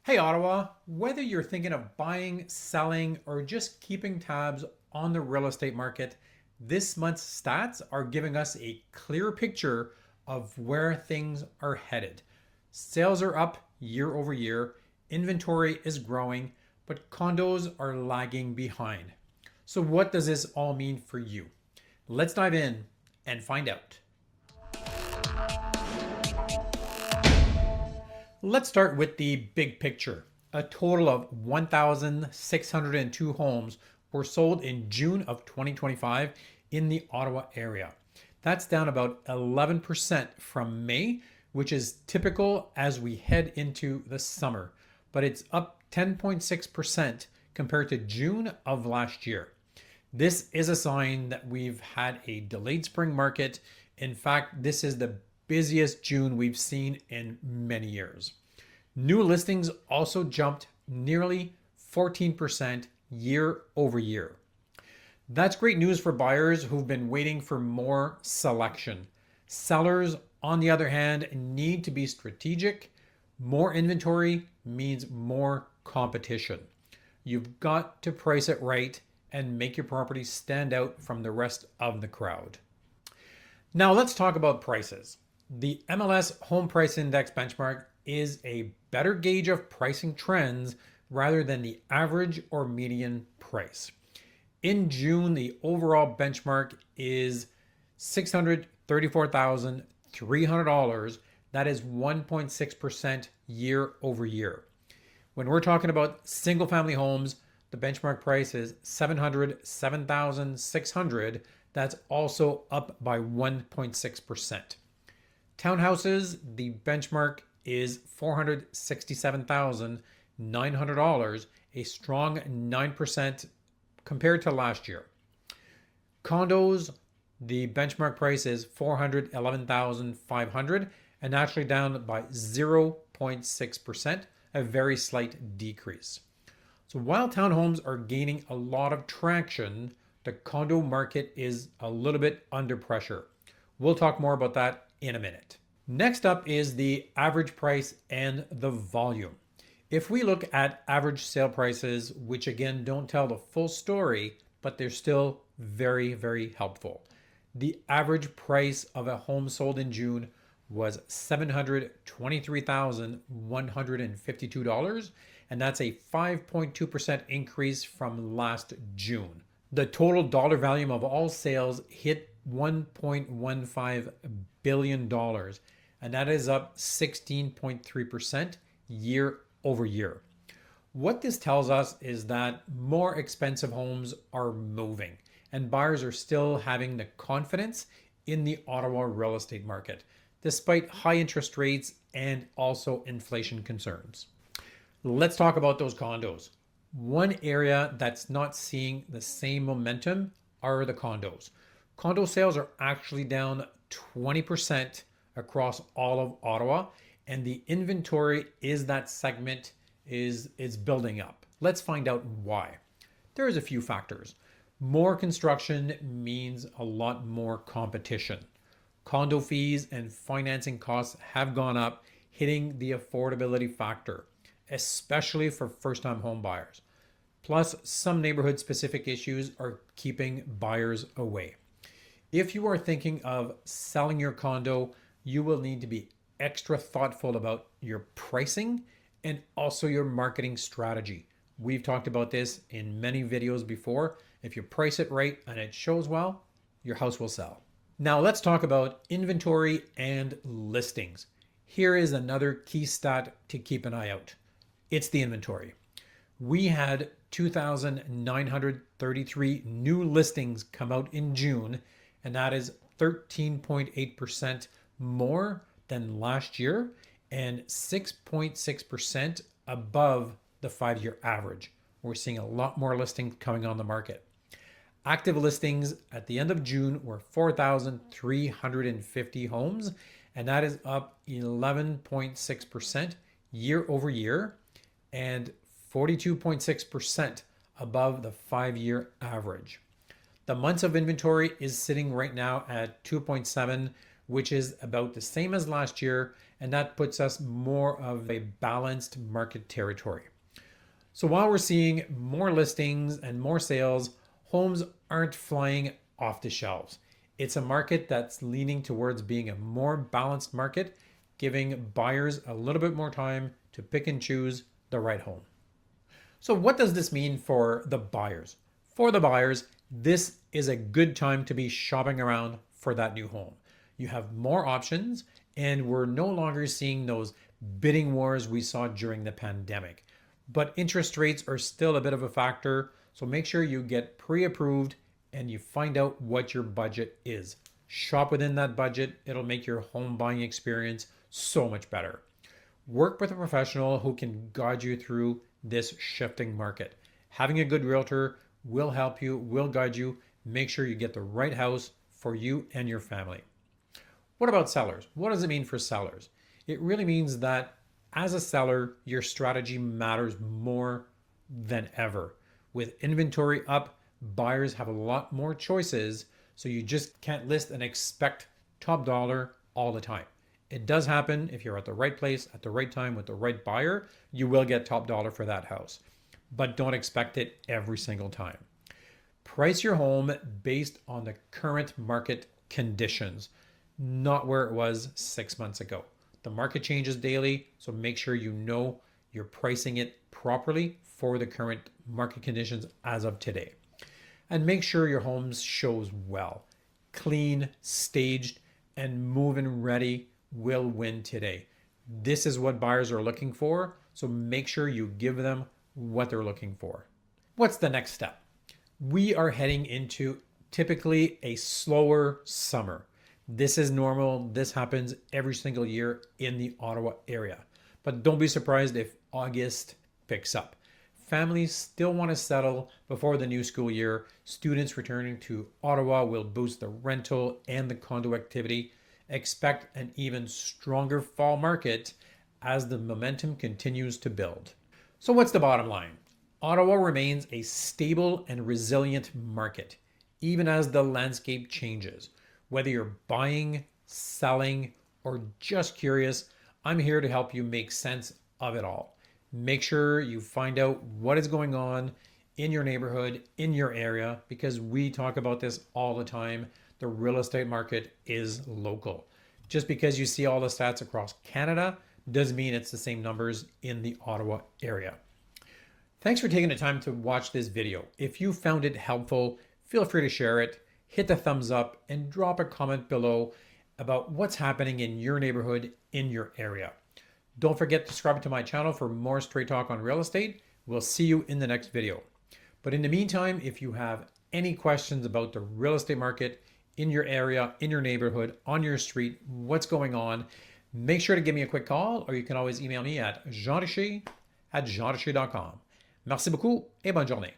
Hey Ottawa, whether you're thinking of buying, selling, or just keeping tabs on the real estate market, this month's stats are giving us a clear picture of where things are headed. Sales are up year over year, inventory is growing, but condos are lagging behind. So, what does this all mean for you? Let's dive in and find out. Let's start with the big picture. A total of 1,602 homes were sold in June of 2025 in the Ottawa area. That's down about 11% from May, which is typical as we head into the summer, but it's up 10.6% compared to June of last year. This is a sign that we've had a delayed spring market. In fact, this is the busiest June we've seen in many years. New listings also jumped nearly 14% year over year. That's great news for buyers who've been waiting for more selection. Sellers, on the other hand, need to be strategic. More inventory means more competition. You've got to price it right and make your property stand out from the rest of the crowd. Now let's talk about prices. The MLS Home Price Index benchmark is a better gauge of pricing trends rather than the average or median price. In June, the overall benchmark is $634,300. That is 1.6% year over year. When we're talking about single family homes, the benchmark price is $707,600. That's also up by 1.6%. Townhouses, the benchmark is $467,900, a strong 9% compared to last year. Condos, the benchmark price is $411,500 and actually down by 0.6%, a very slight decrease. So while townhomes are gaining a lot of traction, the condo market is a little bit under pressure. We'll talk more about that in a minute. Next up is the average price and the volume. If we look at average sale prices, which again don't tell the full story, but they're still very, very helpful. The average price of a home sold in June was $723,152, and that's a 5.2% increase from last June. The total dollar value of all sales hit $1.15 billion, and that is up 16.3% year over year. What this tells us is that more expensive homes are moving, and buyers are still having the confidence in the Ottawa real estate market, despite high interest rates and also inflation concerns. Let's talk about those condos. One area that's not seeing the same momentum are the condos. Condo sales are actually down 20% across all of Ottawa, and the inventory is that segment is building up. Let's find out why. There's a few factors. More construction means a lot more competition. Condo fees and financing costs have gone up, hitting the affordability factor, especially for first-time home buyers. Plus, some neighborhood-specific issues are keeping buyers away. If you are thinking of selling your condo, you will need to be extra thoughtful about your pricing and also your marketing strategy. We've talked about this in many videos before. If you price it right and it shows well, your house will sell. Now let's talk about inventory and listings. Here is another key stat to keep an eye out. It's the inventory. We had 2,933 new listings come out in June, and that is 13.8% more than last year and 6.6% above the 5-year average. We're seeing a lot more listings coming on the market. Active listings at the end of June were 4,350 homes, and that is up 11.6% year over year and 42.6% above the 5-year average. The months of inventory is sitting right now at 2.7, which is about the same as last year, and that puts us more of a balanced market territory. So while we're seeing more listings and more sales, homes aren't flying off the shelves. It's a market that's leaning towards being a more balanced market, giving buyers a little bit more time to pick and choose the right home. So what does this mean for the buyers? For the buyers, this is a good time to be shopping around for that new home. You have more options, and we're no longer seeing those bidding wars we saw during the pandemic. But interest rates are still a bit of a factor, so make sure you get pre-approved and you find out what your budget is. Shop within that budget. It'll make your home buying experience so much better. Work with a professional who can guide you through this shifting market. Having a good realtor will help you, will guide you. Make sure you get the right house for you and your family. What about sellers? What does it mean for sellers? It really means that as a seller, your strategy matters more than ever. With inventory up, buyers have a lot more choices, so you just can't list and expect top dollar all the time. It does happen if you're at the right place at the right time with the right buyer, you will get top dollar for that house. But don't expect it every single time. Price your home based on the current market conditions, not where it was 6 months ago. The market changes daily, so make sure you know you're pricing it properly for the current market conditions as of today. And make sure your home shows well. Clean, staged, and move-in ready will win today. This is what buyers are looking for, so make sure you give them what they're looking for. What's the next step? We are heading into typically a slower summer. This is normal. This happens every single year in the Ottawa area. But don't be surprised if August picks up. Families still want to settle before the new school year. Students returning to Ottawa will boost the rental and the condo activity. Expect an even stronger fall market as the momentum continues to build. So what's the bottom line? Ottawa remains a stable and resilient market, even as the landscape changes. Whether you're buying, selling, or just curious, I'm here to help you make sense of it all. Make sure you find out what is going on in your neighborhood, in your area, because we talk about this all the time. The real estate market is local. Just because you see all the stats across Canada doesn't mean it's the same numbers in the Ottawa area. Thanks for taking the time to watch this video. If you found it helpful, feel free to share it, hit the thumbs up, and drop a comment below about what's happening in your neighborhood, in your area. Don't forget to subscribe to my channel for more straight talk on real estate. We'll see you in the next video. But in the meantime, if you have any questions about the real estate market in your area, in your neighborhood, on your street, what's going on, make sure to give me a quick call, or you can always email me at jeanricher@jeanricher.com. Merci beaucoup et bonne journée.